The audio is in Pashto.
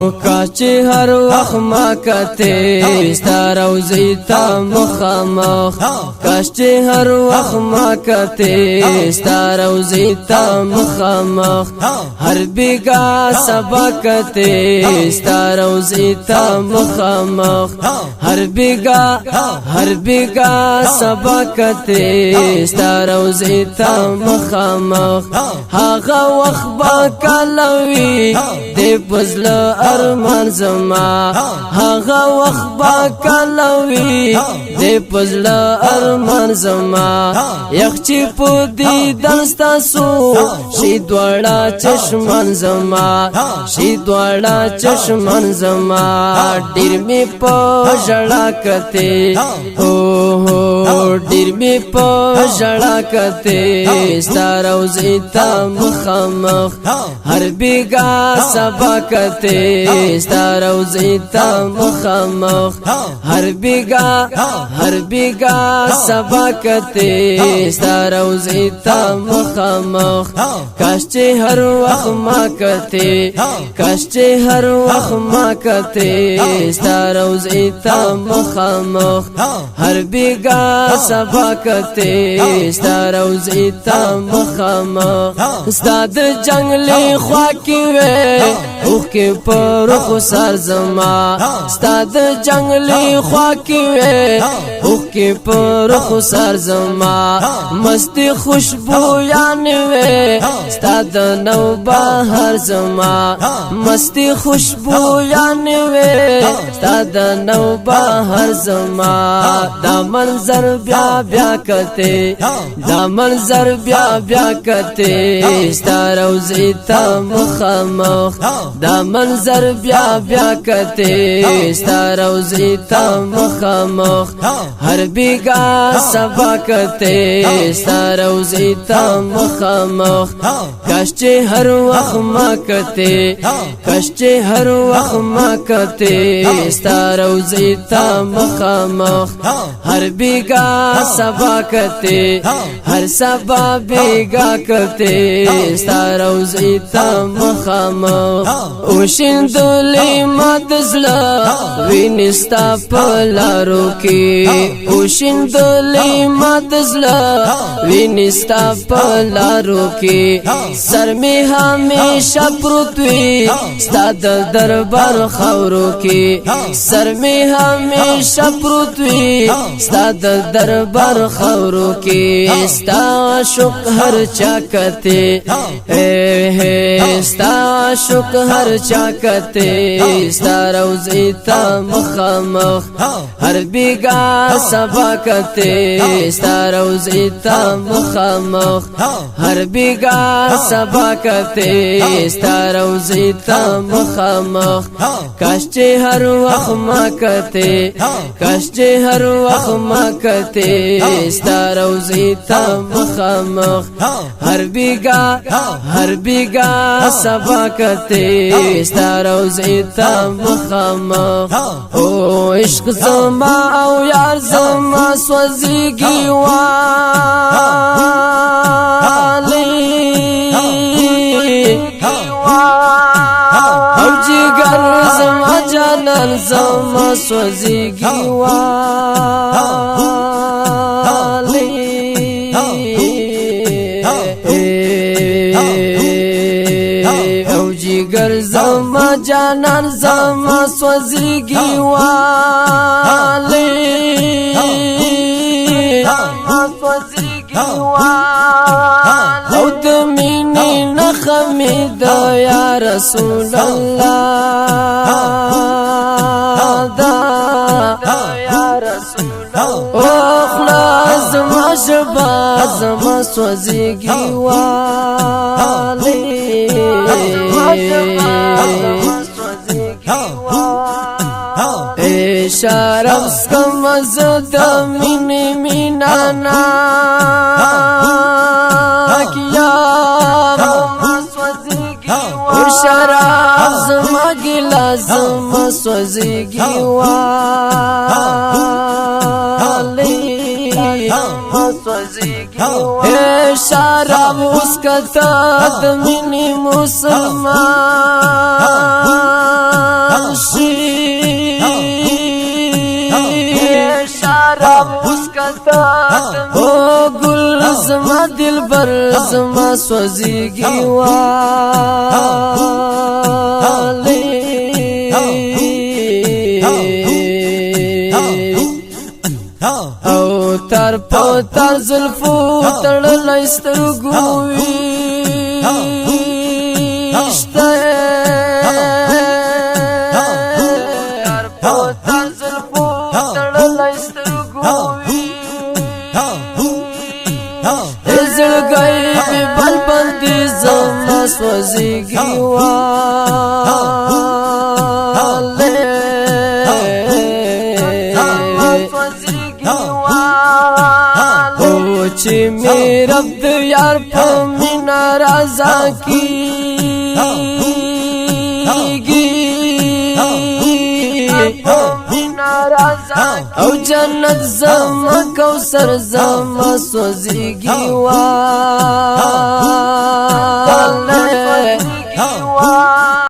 کاچی هر وخت ما کته ستا روزی تا مخامخ کاچی هر وخت ما کته ستا روزی تا مخامخ هر بیگا سبا کته ستا روزی تا مخامخ هر بیگا سبا کته ستا روزی تا مخامخ هاغه وخت با کلوی دی پزله ارمان زما هاغه وخت با کلوی دی پزله ارمان زما یخچی په دیدن ستاسو شي دواړه چشمن زما شي دواړه چشمن زما ډیر می په ژړا کته هو ډیر می په ژړا کته ستا روزی ته مخامخ هر بیگا سبا کته ستا روزی تا مخامخ هر بیگا سبا کته ستا روزی تا مخامخ کاش چې هر وخت ما کته کاش چې هر وخت ما کته ستا روزی تا مخامخ هر بیگا سبا کته ستا روزی تا مخامخ ستا د جنگلی خوا کې وې اوخ کې پر خسار زما ستا د جنگلی خوا کې وې اوخ کې پر خسار زما مستی خوشبو یان وې ستا د نو بهر زما مستی خوشبو یان وې ستا د نو بهر زما دا منظر بیا بیا کته دا منظر بیا کته ستا روزی ته مخامخ دا منظر بیا کته ستا روزی ته مخامخ هر بیگا سبا کته ستا روزی ته مخامخ کاش چې هر وخت ما کته کاش چې هر وخت ما کته ستا روزی ته مخامخ هر بیگا سبا کته هر سبا بیگا کته ستا روزی ته مخامخ اوشندلی مدزلا وینستا پلارو کی اوشندلی مدزلا وینستا پلارو کی سر می همیشه پروتوی ستا د دربار خورو کی سر می همیشه پروتوی ستا د دربار خورو کی ستا شوق هر چا کته ستا شوق هر چا کته ستا روزی ته مخامخ هر بیگا سبا کته ستا روزی ته مخامخ هر بیگا سبا کته ستا روزی ته مخامخ کاش چې هر وخت ما کته کاش چې هر وخت ما کته ستا روزی ته مخامخ هر بیگا سبا کته ستا روزی ته مخامخ او عشق زما او یار زما سوزیږي والی او جگر زما جانان زما سوزیږي والی گر زما جانان زما سوزیږي والی او د مینې نخمې د یا رسول الله دا یا رسول الله خلاص زما شبا زما سوزیږي والی شرم سکم زد مینی مینانا کیا شراب زما گلا زما سوزیږي والی شراب اسکتا د مینی مسلمان دلبر زما سوځيږي والي او تر په تر زلفو تړلای سترګو ويشته تر په تر زلفو تړلای سترګو زړګي په بل باندې زما سوځيږي چې مې رب د یار په مینا رضا کیږي او جنت زما کوثر زما سوځيږي